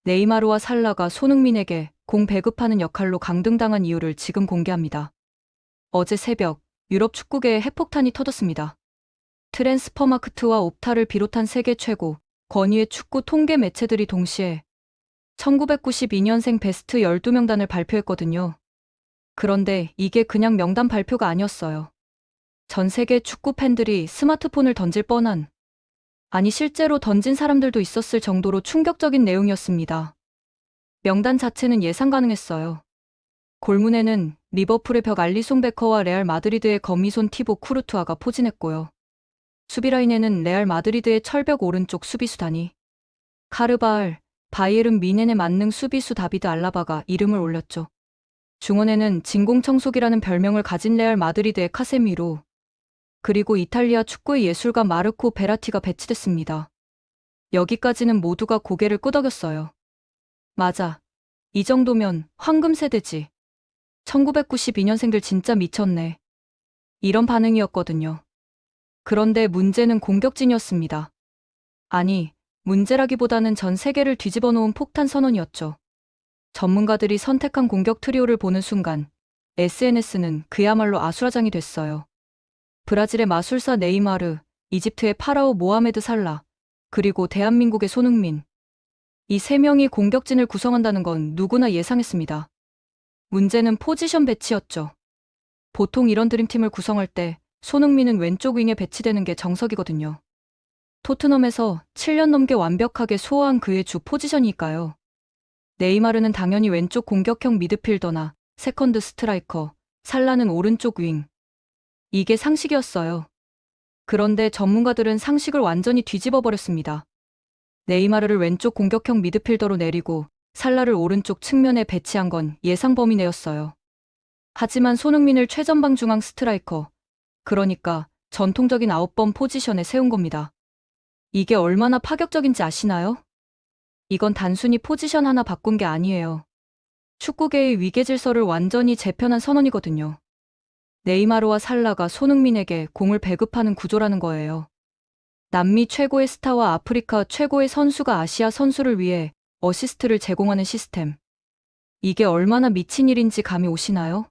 네이마르와 살라가 손흥민에게 공 배급하는 역할로 강등당한 이유를 지금 공개합니다. 어제 새벽 유럽 축구계에 핵폭탄이 터졌습니다. 트랜스퍼마크트와 옵타를 비롯한 세계 최고 권위의 축구 통계 매체들이 동시에 1992년생 베스트 12명단을 발표했거든요. 그런데 이게 그냥 명단 발표가 아니었어요. 전 세계 축구 팬들이 스마트폰을 던질 뻔한, 아니 실제로 던진 사람들도 있었을 정도로 충격적인 내용이었습니다. 명단 자체는 예상 가능했어요. 골문에는 리버풀의 벽 알리송 베커와 레알 마드리드의 거미손 티보 쿠르투아가 포진했고요. 수비라인에는 레알 마드리드의 철벽 오른쪽 수비수 다니 카르바알, 바이에른 미넨의 만능 수비수 다비드 알라바가 이름을 올렸죠. 중원에는 진공청소기라는 별명을 가진 레알 마드리드의 카세미로, 그리고 이탈리아 축구의 예술가 마르코 베라티가 배치됐습니다. 여기까지는 모두가 고개를 끄덕였어요. 맞아. 이 정도면 황금 세대지. 1992년생들 진짜 미쳤네. 이런 반응이었거든요. 그런데 문제는 공격진이었습니다. 아니, 문제라기보다는 전 세계를 뒤집어 놓은 폭탄 선언이었죠. 전문가들이 선택한 공격 트리오를 보는 순간 SNS는 그야말로 아수라장이 됐어요. 브라질의 마술사 네이마르, 이집트의 파라오 모하메드 살라, 그리고 대한민국의 손흥민. 이 세 명이 공격진을 구성한다는 건 누구나 예상했습니다. 문제는 포지션 배치였죠. 보통 이런 드림팀을 구성할 때 손흥민은 왼쪽 윙에 배치되는 게 정석이거든요. 토트넘에서 7년 넘게 완벽하게 소화한 그의 주 포지션이니까요. 네이마르는 당연히 왼쪽 공격형 미드필더나 세컨드 스트라이커, 살라는 오른쪽 윙. 이게 상식이었어요. 그런데 전문가들은 상식을 완전히 뒤집어 버렸습니다. 네이마르를 왼쪽 공격형 미드필더로 내리고 살라를 오른쪽 측면에 배치한 건 예상 범위 내였어요. 하지만 손흥민을 최전방 중앙 스트라이커, 그러니까 전통적인 9번 포지션에 세운 겁니다. 이게 얼마나 파격적인지 아시나요? 이건 단순히 포지션 하나 바꾼 게 아니에요. 축구계의 위계 질서를 완전히 재편한 선언이거든요. 네이마르와 살라가 손흥민에게 공을 배급하는 구조라는 거예요. 남미 최고의 스타와 아프리카 최고의 선수가 아시아 선수를 위해 어시스트를 제공하는 시스템. 이게 얼마나 미친 일인지 감이 오시나요?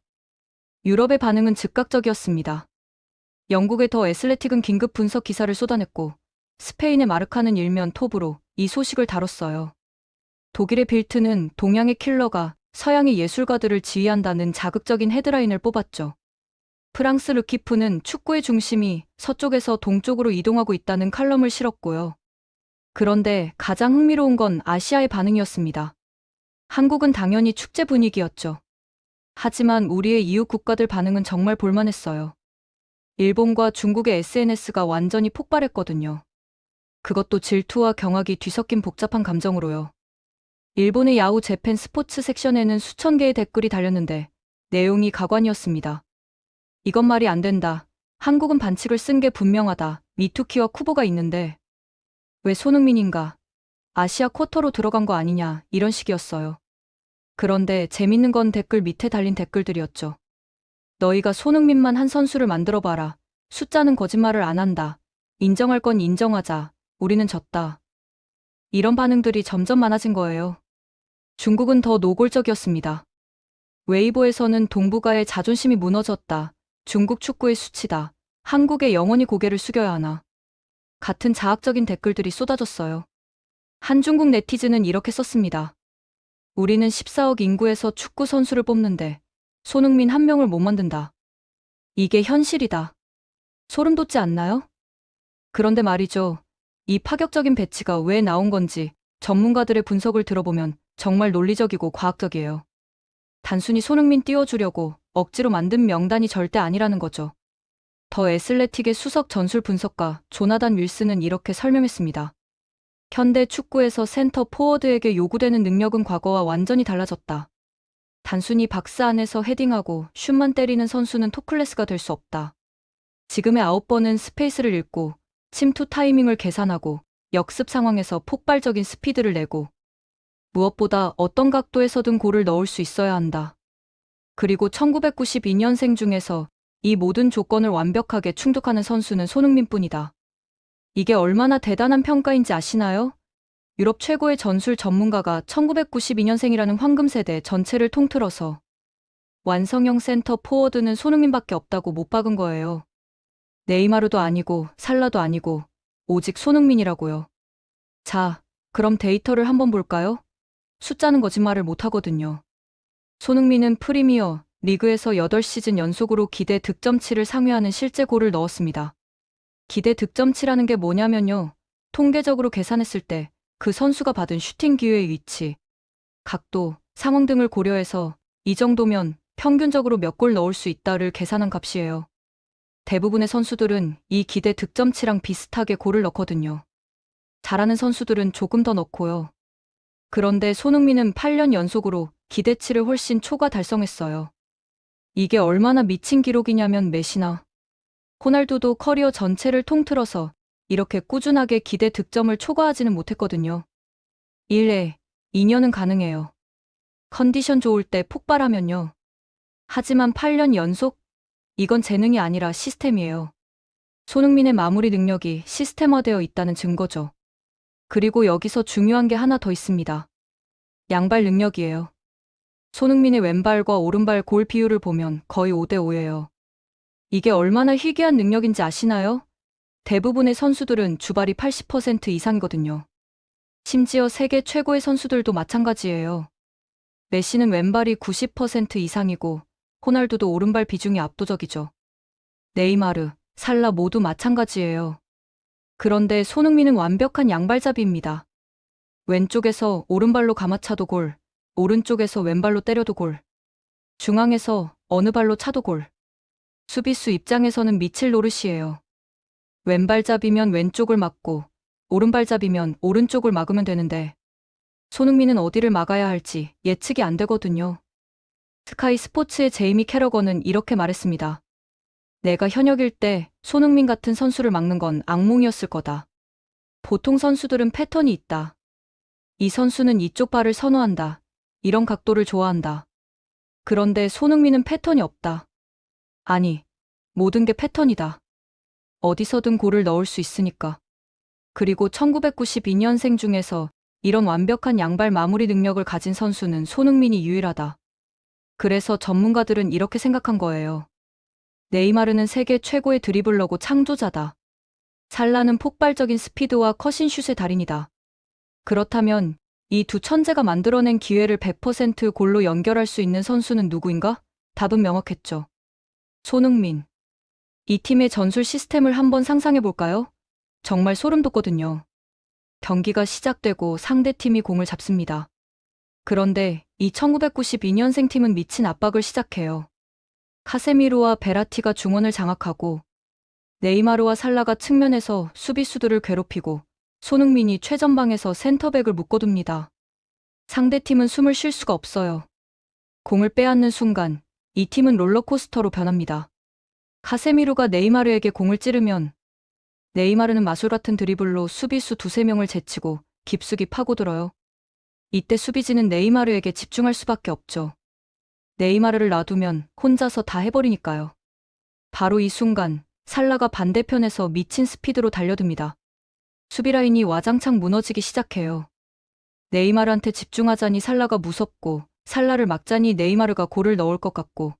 유럽의 반응은 즉각적이었습니다. 영국의 더 애슬레틱은 긴급 분석 기사를 쏟아냈고 스페인의 마르카는 일면 톱으로 이 소식을 다뤘어요. 독일의 빌트는 동양의 킬러가 서양의 예술가들을 지휘한다는 자극적인 헤드라인을 뽑았죠. 프랑스 르키프는 축구의 중심이 서쪽에서 동쪽으로 이동하고 있다는 칼럼을 실었고요. 그런데 가장 흥미로운 건 아시아의 반응이었습니다. 한국은 당연히 축제 분위기였죠. 하지만 우리의 이웃 국가들 반응은 정말 볼만했어요. 일본과 중국의 SNS가 완전히 폭발했거든요. 그것도 질투와 경악이 뒤섞인 복잡한 감정으로요. 일본의 야후 재팬 스포츠 섹션에는 수천 개의 댓글이 달렸는데 내용이 가관이었습니다. 이건 말이 안 된다. 한국은 반칙을 쓴 게 분명하다. 미투키와 쿠보가 있는데 왜 손흥민인가? 아시아 쿼터로 들어간 거 아니냐? 이런 식이었어요. 그런데 재밌는 건 댓글 밑에 달린 댓글들이었죠. 너희가 손흥민만 한 선수를 만들어봐라. 숫자는 거짓말을 안 한다. 인정할 건 인정하자. 우리는 졌다. 이런 반응들이 점점 많아진 거예요. 중국은 더 노골적이었습니다. 웨이보에서는 동북아의 자존심이 무너졌다. 중국 축구의 수치다. 한국에 영원히 고개를 숙여야 하나. 같은 자학적인 댓글들이 쏟아졌어요. 한 중국 네티즌은 이렇게 썼습니다. 우리는 14억 인구에서 축구 선수를 뽑는데 손흥민 한 명을 못 만든다. 이게 현실이다. 소름 돋지 않나요? 그런데 말이죠. 이 파격적인 배치가 왜 나온 건지 전문가들의 분석을 들어보면 정말 논리적이고 과학적이에요. 단순히 손흥민 띄워주려고 억지로 만든 명단이 절대 아니라는 거죠. 더 애슬레틱의 수석 전술 분석가 조나단 윌슨은 이렇게 설명했습니다. 현대 축구에서 센터 포워드에게 요구되는 능력은 과거와 완전히 달라졌다. 단순히 박스 안에서 헤딩하고 슛만 때리는 선수는 톱클래스가 될 수 없다. 지금의 9번은 스페이스를 읽고 침투 타이밍을 계산하고 역습 상황에서 폭발적인 스피드를 내고 무엇보다 어떤 각도에서든 골을 넣을 수 있어야 한다. 그리고 1992년생 중에서 이 모든 조건을 완벽하게 충족하는 선수는 손흥민뿐이다. 이게 얼마나 대단한 평가인지 아시나요? 유럽 최고의 전술 전문가가 1992년생이라는 황금세대 전체를 통틀어서 완성형 센터 포워드는 손흥민밖에 없다고 못 박은 거예요. 네이마르도 아니고 살라도 아니고 오직 손흥민이라고요. 자, 그럼 데이터를 한번 볼까요? 숫자는 거짓말을 못하거든요. 손흥민은 프리미어 리그에서 8시즌 연속으로 기대 득점치를 상회하는 실제 골을 넣었습니다. 기대 득점치라는 게 뭐냐면요. 통계적으로 계산했을 때 그 선수가 받은 슈팅 기회의 위치, 각도, 상황 등을 고려해서 이 정도면 평균적으로 몇 골 넣을 수 있다를 계산한 값이에요. 대부분의 선수들은 이 기대 득점치랑 비슷하게 골을 넣거든요. 잘하는 선수들은 조금 더 넣고요. 그런데 손흥민은 8년 연속으로 기대치를 훨씬 초과 달성했어요. 이게 얼마나 미친 기록이냐면 메시나 호날두도 커리어 전체를 통틀어서 이렇게 꾸준하게 기대 득점을 초과하지는 못했거든요. 1회, 2년은 가능해요. 컨디션 좋을 때 폭발하면요. 하지만 8년 연속? 이건 재능이 아니라 시스템이에요. 손흥민의 마무리 능력이 시스템화되어 있다는 증거죠. 그리고 여기서 중요한 게 하나 더 있습니다. 양발 능력이에요. 손흥민의 왼발과 오른발 골 비율을 보면 거의 5대 5예요. 이게 얼마나 희귀한 능력인지 아시나요? 대부분의 선수들은 주발이 80% 이상이거든요. 심지어 세계 최고의 선수들도 마찬가지예요. 메시는 왼발이 90% 이상이고 호날두도 오른발 비중이 압도적이죠. 네이마르, 살라 모두 마찬가지예요. 그런데 손흥민은 완벽한 양발잡이입니다. 왼쪽에서 오른발로 감아차도 골, 오른쪽에서 왼발로 때려도 골, 중앙에서 어느 발로 차도 골. 수비수 입장에서는 미칠 노릇이에요. 왼발잡이면 왼쪽을 막고 오른발잡이면 오른쪽을 막으면 되는데 손흥민은 어디를 막아야 할지 예측이 안 되거든요. 스카이 스포츠의 제이미 캐러건은 이렇게 말했습니다. 내가 현역일 때 손흥민 같은 선수를 막는 건 악몽이었을 거다. 보통 선수들은 패턴이 있다. 이 선수는 이쪽 발을 선호한다. 이런 각도를 좋아한다. 그런데 손흥민은 패턴이 없다. 아니, 모든 게 패턴이다. 어디서든 골을 넣을 수 있으니까. 그리고 1992년생 중에서 이런 완벽한 양발 마무리 능력을 가진 선수는 손흥민이 유일하다. 그래서 전문가들은 이렇게 생각한 거예요. 네이마르는 세계 최고의 드리블러고 창조자다. 살라는 폭발적인 스피드와 컷인슛의 달인이다. 그렇다면 이 두 천재가 만들어낸 기회를 100% 골로 연결할 수 있는 선수는 누구인가? 답은 명확했죠. 손흥민. 이 팀의 전술 시스템을 한번 상상해 볼까요? 정말 소름 돋거든요. 경기가 시작되고 상대팀이 공을 잡습니다. 그런데 이 1992년생 팀은 미친 압박을 시작해요. 카세미로와 베라티가 중원을 장악하고 네이마르와 살라가 측면에서 수비수들을 괴롭히고 손흥민이 최전방에서 센터백을 묶어둡니다. 상대팀은 숨을 쉴 수가 없어요. 공을 빼앗는 순간 이 팀은 롤러코스터로 변합니다. 카세미로가 네이마르에게 공을 찌르면 네이마르는 마술 같은 드리블로 수비수 두세 명을 제치고 깊숙이 파고들어요. 이때 수비진은 네이마르에게 집중할 수밖에 없죠. 네이마르를 놔두면 혼자서 다 해버리니까요. 바로 이 순간 살라가 반대편에서 미친 스피드로 달려듭니다. 수비라인이 와장창 무너지기 시작해요. 네이마르한테 집중하자니 살라가 무섭고 살라를 막자니 네이마르가 골을 넣을 것 같고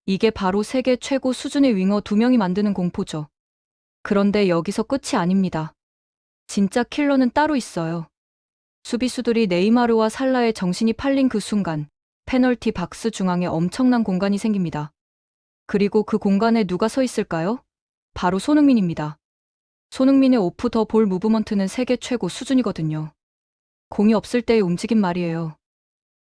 이게 바로 세계 최고 수준의 윙어 두 명이 만드는 공포죠. 그런데 여기서 끝이 아닙니다. 진짜 킬러는 따로 있어요. 수비수들이 네이마르와 살라의 정신이 팔린 그 순간 페널티 박스 중앙에 엄청난 공간이 생깁니다. 그리고 그 공간에 누가 서 있을까요? 바로 손흥민입니다. 손흥민의 오프 더 볼 무브먼트는 세계 최고 수준이거든요. 공이 없을 때의 움직임 말이에요.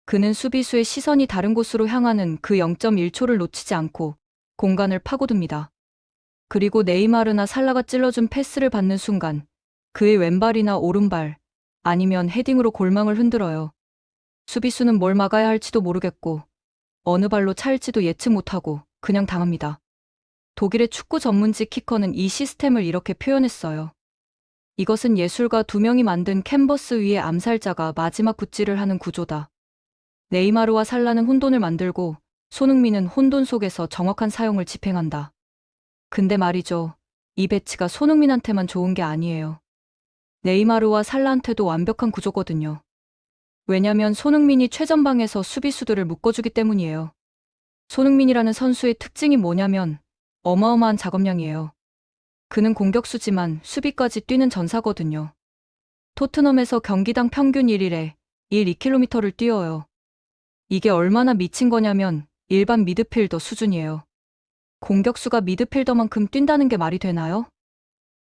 그는 수비수의 시선이 다른 곳으로 향하는 그 0.1초를 놓치지 않고 공간을 파고듭니다. 그리고 네이마르나 살라가 찔러준 패스를 받는 순간 그의 왼발이나 오른발 아니면 헤딩으로 골망을 흔들어요. 수비수는 뭘 막아야 할지도 모르겠고 어느 발로 찰지도 예측 못하고 그냥 당합니다. 독일의 축구 전문지 키커는 이 시스템을 이렇게 표현했어요. 이것은 예술가 두 명이 만든 캔버스 위에 암살자가 마지막 굿질을 하는 구조다. 네이마르와 살라는 혼돈을 만들고 손흥민은 혼돈 속에서 정확한 사용을 집행한다. 근데 말이죠. 이 배치가 손흥민한테만 좋은 게 아니에요. 네이마르와 살라한테도 완벽한 구조거든요. 왜냐면 손흥민이 최전방에서 수비수들을 묶어주기 때문이에요. 손흥민이라는 선수의 특징이 뭐냐면 어마어마한 작업량이에요. 그는 공격수지만 수비까지 뛰는 전사거든요. 토트넘에서 경기당 평균 1일에 2km를 뛰어요. 이게 얼마나 미친 거냐면 일반 미드필더 수준이에요. 공격수가 미드필더만큼 뛴다는 게 말이 되나요?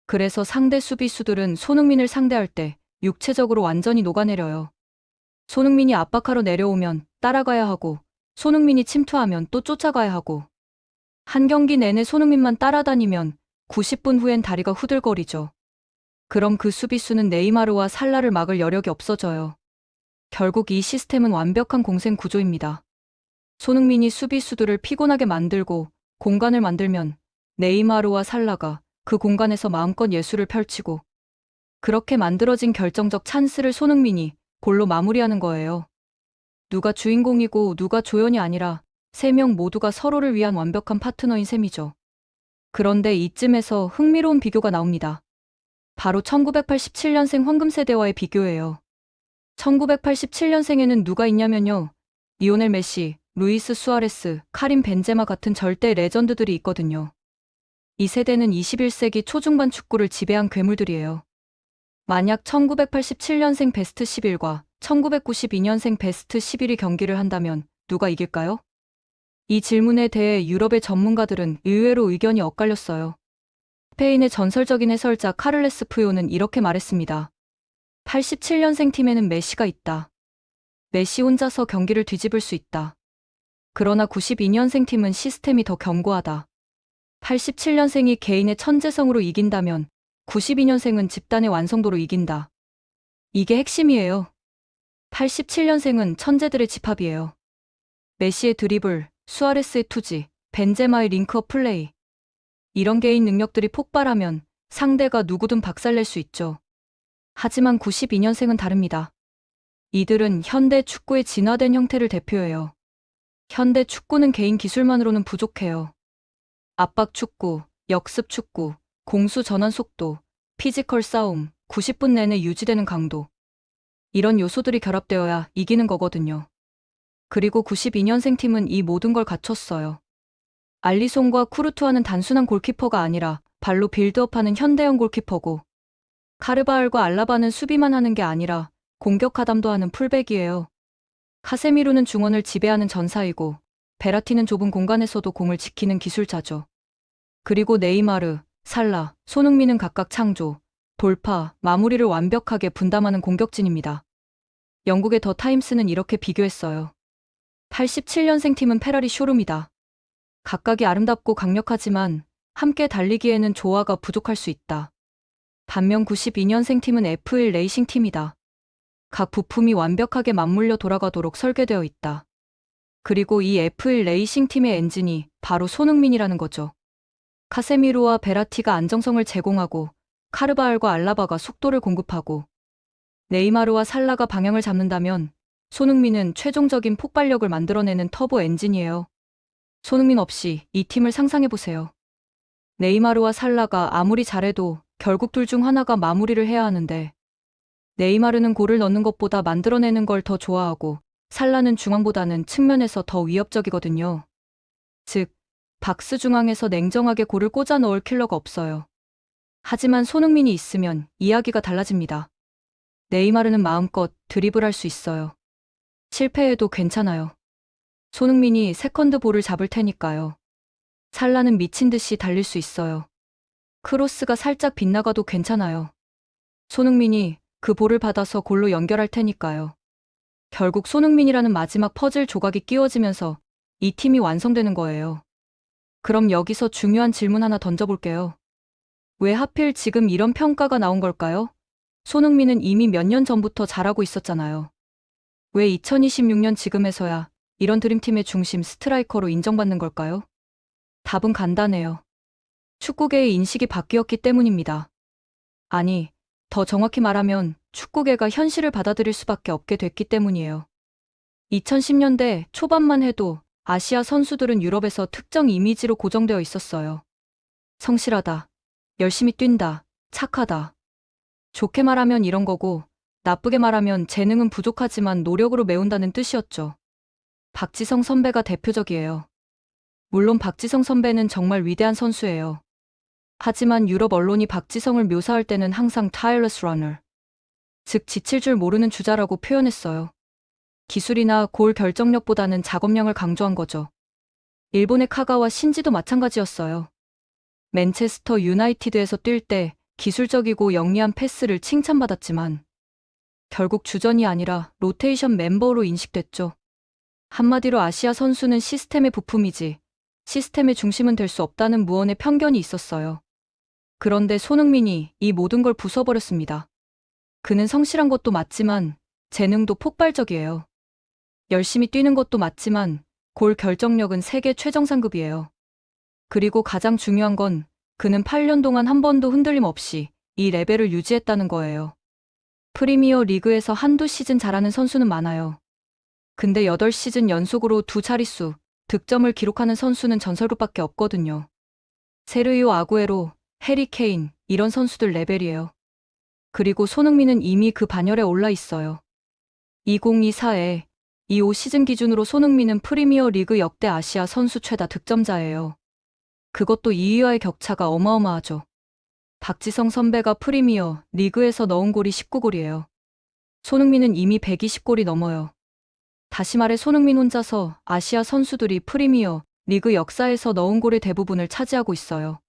그래서 상대 수비수들은 손흥민을 상대할 때 육체적으로 완전히 녹아내려요. 손흥민이 압박하러 내려오면 따라가야 하고, 손흥민이 침투하면 또 쫓아가야 하고, 한 경기 내내 손흥민만 따라다니면 90분 후엔 다리가 후들거리죠. 그럼 그 수비수는 네이마르와 살라를 막을 여력이 없어져요. 결국 이 시스템은 완벽한 공생 구조입니다. 손흥민이 수비수들을 피곤하게 만들고 공간을 만들면 네이마르와 살라가 그 공간에서 마음껏 예술을 펼치고, 그렇게 만들어진 결정적 찬스를 손흥민이 골로 마무리하는 거예요. 누가 주인공이고 누가 조연이 아니라 세 명 모두가 서로를 위한 완벽한 파트너인 셈이죠. 그런데 이쯤에서 흥미로운 비교가 나옵니다. 바로 1987년생 황금세대와의 비교예요. 1987년생에는 누가 있냐면요. 리오넬 메시, 루이스 수아레스, 카림 벤제마 같은 절대 레전드들이 있거든요. 이 세대는 21세기 초중반 축구를 지배한 괴물들이에요. 만약 1987년생 베스트 11과 1992년생 베스트 11이 경기를 한다면 누가 이길까요? 이 질문에 대해 유럽의 전문가들은 의외로 의견이 엇갈렸어요. 스페인의 전설적인 해설자 카를레스 푸요는 이렇게 말했습니다. 87년생 팀에는 메시가 있다. 메시 혼자서 경기를 뒤집을 수 있다. 그러나 92년생 팀은 시스템이 더 견고하다. 87년생이 개인의 천재성으로 이긴다면 92년생은 집단의 완성도로 이긴다. 이게 핵심이에요. 87년생은 천재들의 집합이에요. 메시의 드리블, 수아레스의 투지, 벤제마의 링크업 플레이. 이런 개인 능력들이 폭발하면 상대가 누구든 박살낼 수 있죠. 하지만 92년생은 다릅니다. 이들은 현대 축구의 진화된 형태를 대표해요. 현대 축구는 개인 기술만으로는 부족해요. 압박 축구, 역습 축구, 공수 전환 속도, 피지컬 싸움, 90분 내내 유지되는 강도. 이런 요소들이 결합되어야 이기는 거거든요. 그리고 92년생 팀은 이 모든 걸 갖췄어요. 알리송과 쿠르투아는 단순한 골키퍼가 아니라 발로 빌드업하는 현대형 골키퍼고, 카르바알과 알라바는 수비만 하는 게 아니라 공격 하담도 하는 풀백이에요. 카세미루는 중원을 지배하는 전사이고, 베라티는 좁은 공간에서도 공을 지키는 기술자죠. 그리고 네이마르, 살라, 손흥민은 각각 창조, 돌파, 마무리를 완벽하게 분담하는 공격진입니다. 영국의 더 타임스는 이렇게 비교했어요. 87년생 팀은 페라리 쇼룸이다. 각각이 아름답고 강력하지만 함께 달리기에는 조화가 부족할 수 있다. 반면 92년생 팀은 F1 레이싱 팀이다. 각 부품이 완벽하게 맞물려 돌아가도록 설계되어 있다. 그리고 이 F1 레이싱 팀의 엔진이 바로 손흥민이라는 거죠. 카세미로와 베라티가 안정성을 제공하고, 카르바알과 알라바가 속도를 공급하고, 네이마르와 살라가 방향을 잡는다면 손흥민은 최종적인 폭발력을 만들어내는 터보 엔진이에요. 손흥민 없이 이 팀을 상상해보세요. 네이마르와 살라가 아무리 잘해도 결국 둘 중 하나가 마무리를 해야 하는데, 네이마르는 골을 넣는 것보다 만들어내는 걸 더 좋아하고, 살라는 중앙보다는 측면에서 더 위협적이거든요. 즉, 박스 중앙에서 냉정하게 골을 꽂아 넣을 킬러가 없어요. 하지만 손흥민이 있으면 이야기가 달라집니다. 네이마르는 마음껏 드리블할 수 있어요. 실패해도 괜찮아요. 손흥민이 세컨드 볼을 잡을 테니까요. 살라는 미친 듯이 달릴 수 있어요. 크로스가 살짝 빗나가도 괜찮아요. 손흥민이 그 볼을 받아서 골로 연결할 테니까요. 결국 손흥민이라는 마지막 퍼즐 조각이 끼워지면서 이 팀이 완성되는 거예요. 그럼 여기서 중요한 질문 하나 던져볼게요. 왜 하필 지금 이런 평가가 나온 걸까요? 손흥민은 이미 몇 년 전부터 잘하고 있었잖아요. 왜 2026년 지금에서야 이런 드림팀의 중심 스트라이커로 인정받는 걸까요? 답은 간단해요. 축구계의 인식이 바뀌었기 때문입니다. 아니, 더 정확히 말하면 축구계가 현실을 받아들일 수밖에 없게 됐기 때문이에요. 2010년대 초반만 해도 아시아 선수들은 유럽에서 특정 이미지로 고정되어 있었어요. 성실하다, 열심히 뛴다, 착하다. 좋게 말하면 이런 거고, 나쁘게 말하면 재능은 부족하지만 노력으로 메운다는 뜻이었죠. 박지성 선배가 대표적이에요. 물론 박지성 선배는 정말 위대한 선수예요. 하지만 유럽 언론이 박지성을 묘사할 때는 항상 tireless runner, 즉 지칠 줄 모르는 주자라고 표현했어요. 기술이나 골 결정력보다는 작업량을 강조한 거죠. 일본의 카가와 신지도 마찬가지였어요. 맨체스터 유나이티드에서 뛸 때 기술적이고 영리한 패스를 칭찬받았지만 결국 주전이 아니라 로테이션 멤버로 인식됐죠. 한마디로 아시아 선수는 시스템의 부품이지 시스템의 중심은 될 수 없다는 무언의 편견이 있었어요. 그런데 손흥민이 이 모든 걸 부숴버렸습니다. 그는 성실한 것도 맞지만 재능도 폭발적이에요. 열심히 뛰는 것도 맞지만 골 결정력은 세계 최정상급이에요. 그리고 가장 중요한 건 그는 8년 동안 한 번도 흔들림 없이 이 레벨을 유지했다는 거예요. 프리미어 리그에서 한두 시즌 잘하는 선수는 많아요. 근데 8시즌 연속으로 두 자릿수 득점을 기록하는 선수는 전설급밖에 없거든요. 세르히오 아구에로, 해리 케인 이런 선수들 레벨이에요. 그리고 손흥민은 이미 그 반열에 올라 있어요. 2024에 25 시즌 기준으로 손흥민은 프리미어 리그 역대 아시아 선수 최다 득점자예요. 그것도 2위와의 격차가 어마어마하죠. 박지성 선배가 프리미어 리그에서 넣은 골이 19골이에요. 손흥민은 이미 120골이 넘어요. 다시 말해 손흥민 혼자서 아시아 선수들이 프리미어 리그 역사에서 넣은 골의 대부분을 차지하고 있어요.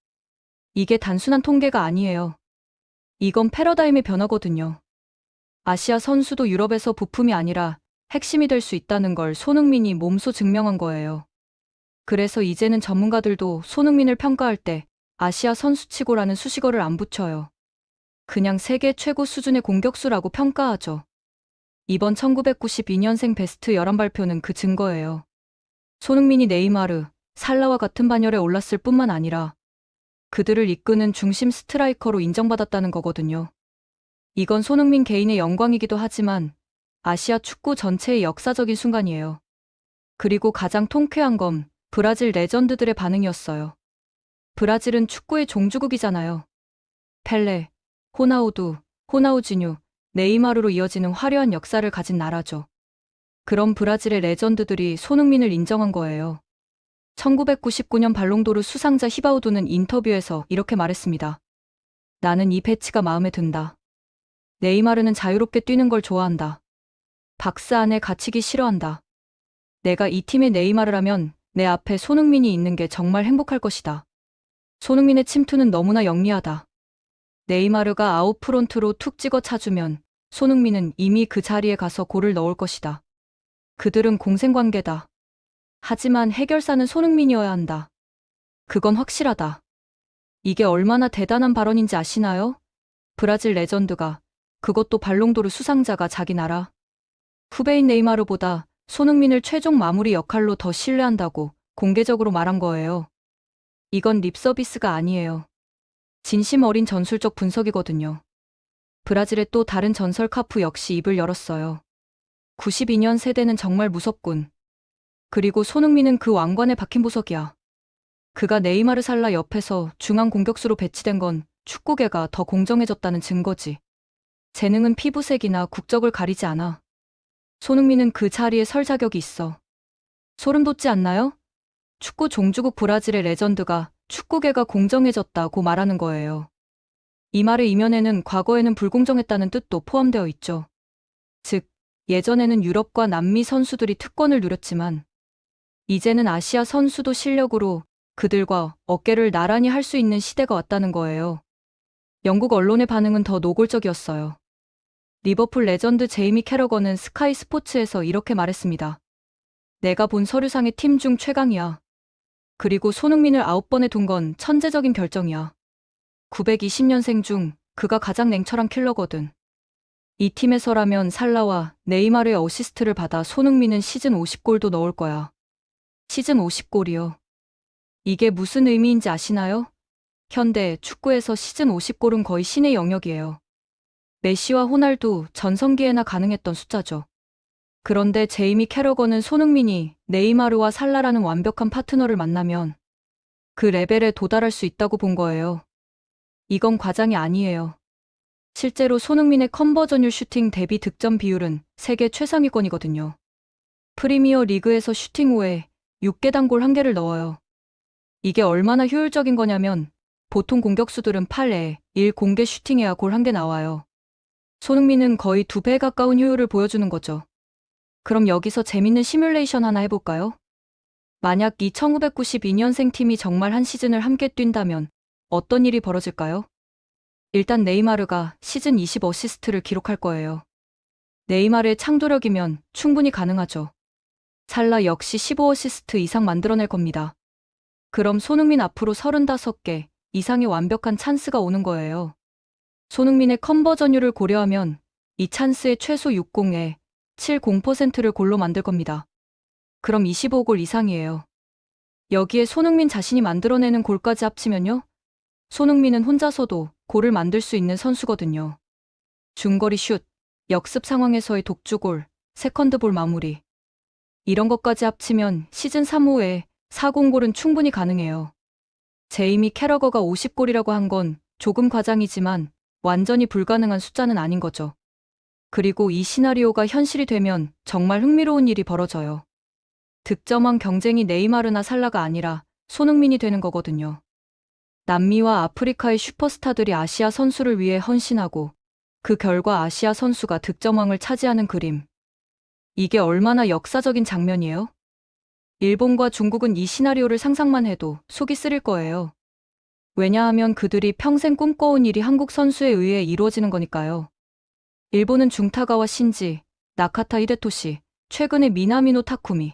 이게 단순한 통계가 아니에요. 이건 패러다임의 변화거든요. 아시아 선수도 유럽에서 부품이 아니라 핵심이 될 수 있다는 걸 손흥민이 몸소 증명한 거예요. 그래서 이제는 전문가들도 손흥민을 평가할 때 아시아 선수치고라는 수식어를 안 붙여요. 그냥 세계 최고 수준의 공격수라고 평가하죠. 이번 1992년생 베스트 11 발표는 그 증거예요. 손흥민이 네이마르, 살라와 같은 반열에 올랐을 뿐만 아니라 그들을 이끄는 중심 스트라이커로 인정받았다는 거거든요. 이건 손흥민 개인의 영광이기도 하지만 아시아 축구 전체의 역사적인 순간이에요. 그리고 가장 통쾌한 건 브라질 레전드들의 반응이었어요. 브라질은 축구의 종주국이잖아요. 펠레, 호나우두, 호나우지뉴, 네이마르로 이어지는 화려한 역사를 가진 나라죠. 그런 브라질의 레전드들이 손흥민을 인정한 거예요. 1999년 발롱도르 수상자 히바우두는 인터뷰에서 이렇게 말했습니다. 나는 이 배치가 마음에 든다. 네이마르는 자유롭게 뛰는 걸 좋아한다. 박스 안에 갇히기 싫어한다. 내가 이 팀의 네이마르라면 내 앞에 손흥민이 있는 게 정말 행복할 것이다. 손흥민의 침투는 너무나 영리하다. 네이마르가 아웃프론트로 툭 찍어 차주면 손흥민은 이미 그 자리에 가서 골을 넣을 것이다. 그들은 공생관계다. 하지만 해결사는 손흥민이어야 한다. 그건 확실하다. 이게 얼마나 대단한 발언인지 아시나요? 브라질 레전드가, 그것도 발롱도르 수상자가 자기 나라 후배인 네이마르보다 손흥민을 최종 마무리 역할로 더 신뢰한다고 공개적으로 말한 거예요. 이건 립서비스가 아니에요. 진심 어린 전술적 분석이거든요. 브라질의 또 다른 전설 카프 역시 입을 열었어요. 92년 세대는 정말 무섭군. 그리고 손흥민은 그 왕관에 박힌 보석이야. 그가 네이마르 살라 옆에서 중앙 공격수로 배치된 건 축구계가 더 공정해졌다는 증거지. 재능은 피부색이나 국적을 가리지 않아. 손흥민은 그 자리에 설 자격이 있어. 소름 돋지 않나요? 축구 종주국 브라질의 레전드가 축구계가 공정해졌다고 말하는 거예요. 이 말의 이면에는 과거에는 불공정했다는 뜻도 포함되어 있죠. 즉, 예전에는 유럽과 남미 선수들이 특권을 누렸지만 이제는 아시아 선수도 실력으로 그들과 어깨를 나란히 할 수 있는 시대가 왔다는 거예요. 영국 언론의 반응은 더 노골적이었어요. 리버풀 레전드 제이미 캐러건은 스카이 스포츠에서 이렇게 말했습니다. 내가 본 서류상의 팀 중 최강이야. 그리고 손흥민을 9번에 둔 건 천재적인 결정이야. 920년생 중 그가 가장 냉철한 킬러거든. 이 팀에서라면 살라와 네이마르의 어시스트를 받아 손흥민은 시즌 50골도 넣을 거야. 시즌 50골이요. 이게 무슨 의미인지 아시나요? 현대 축구에서 시즌 50골은 거의 신의 영역이에요. 메시와 호날두 전성기에나 가능했던 숫자죠. 그런데 제이미 캐러건은 손흥민이 네이마르와 살라라는 완벽한 파트너를 만나면 그 레벨에 도달할 수 있다고 본 거예요. 이건 과장이 아니에요. 실제로 손흥민의 컨버전율 슈팅 대비 득점 비율은 세계 최상위권이거든요. 프리미어 리그에서 슈팅 후에 6개당 골 1개를 넣어요. 이게 얼마나 효율적인 거냐면 보통 공격수들은 8에 1 공개 슈팅해야 골 1개 나와요. 손흥민은 거의 2배 가까운 효율을 보여주는 거죠. 그럼 여기서 재밌는 시뮬레이션 하나 해볼까요? 만약 이 1992년생 팀이 정말 한 시즌을 함께 뛴다면 어떤 일이 벌어질까요? 일단 네이마르가 시즌 20어시스트를 기록할 거예요. 네이마르의 창조력이면 충분히 가능하죠. 살라 역시 15어시스트 이상 만들어낼 겁니다. 그럼 손흥민 앞으로 35개 이상의 완벽한 찬스가 오는 거예요. 손흥민의 컨버전율을 고려하면 이 찬스의 최소 60에 70%를 골로 만들 겁니다. 그럼 25골 이상이에요. 여기에 손흥민 자신이 만들어내는 골까지 합치면요. 손흥민은 혼자서도 골을 만들 수 있는 선수거든요. 중거리 슛, 역습 상황에서의 독주골, 세컨드볼 마무리. 이런 것까지 합치면 시즌 3호에 40골은 충분히 가능해요. 제이미 캐러거가 50골이라고 한 건 조금 과장이지만 완전히 불가능한 숫자는 아닌 거죠. 그리고 이 시나리오가 현실이 되면 정말 흥미로운 일이 벌어져요. 득점왕 경쟁이 네이마르나 살라가 아니라 손흥민이 되는 거거든요. 남미와 아프리카의 슈퍼스타들이 아시아 선수를 위해 헌신하고 그 결과 아시아 선수가 득점왕을 차지하는 그림. 이게 얼마나 역사적인 장면이에요? 일본과 중국은 이 시나리오를 상상만 해도 속이 쓰릴 거예요. 왜냐하면 그들이 평생 꿈꿔온 일이 한국 선수에 의해 이루어지는 거니까요. 일본은 중타가와 신지, 나카타 히데토시, 최근에 미나미노 타쿠미,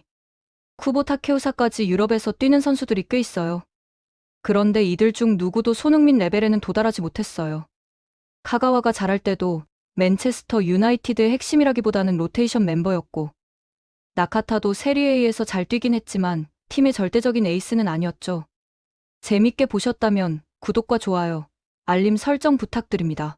쿠보 타케우사까지 유럽에서 뛰는 선수들이 꽤 있어요. 그런데 이들 중 누구도 손흥민 레벨에는 도달하지 못했어요. 카가와가 잘할 때도 맨체스터 유나이티드의 핵심이라기보다는 로테이션 멤버였고, 나카타도 세리에에서 잘 뛰긴 했지만 팀의 절대적인 에이스는 아니었죠. 재밌게 보셨다면 구독과 좋아요, 알림 설정 부탁드립니다.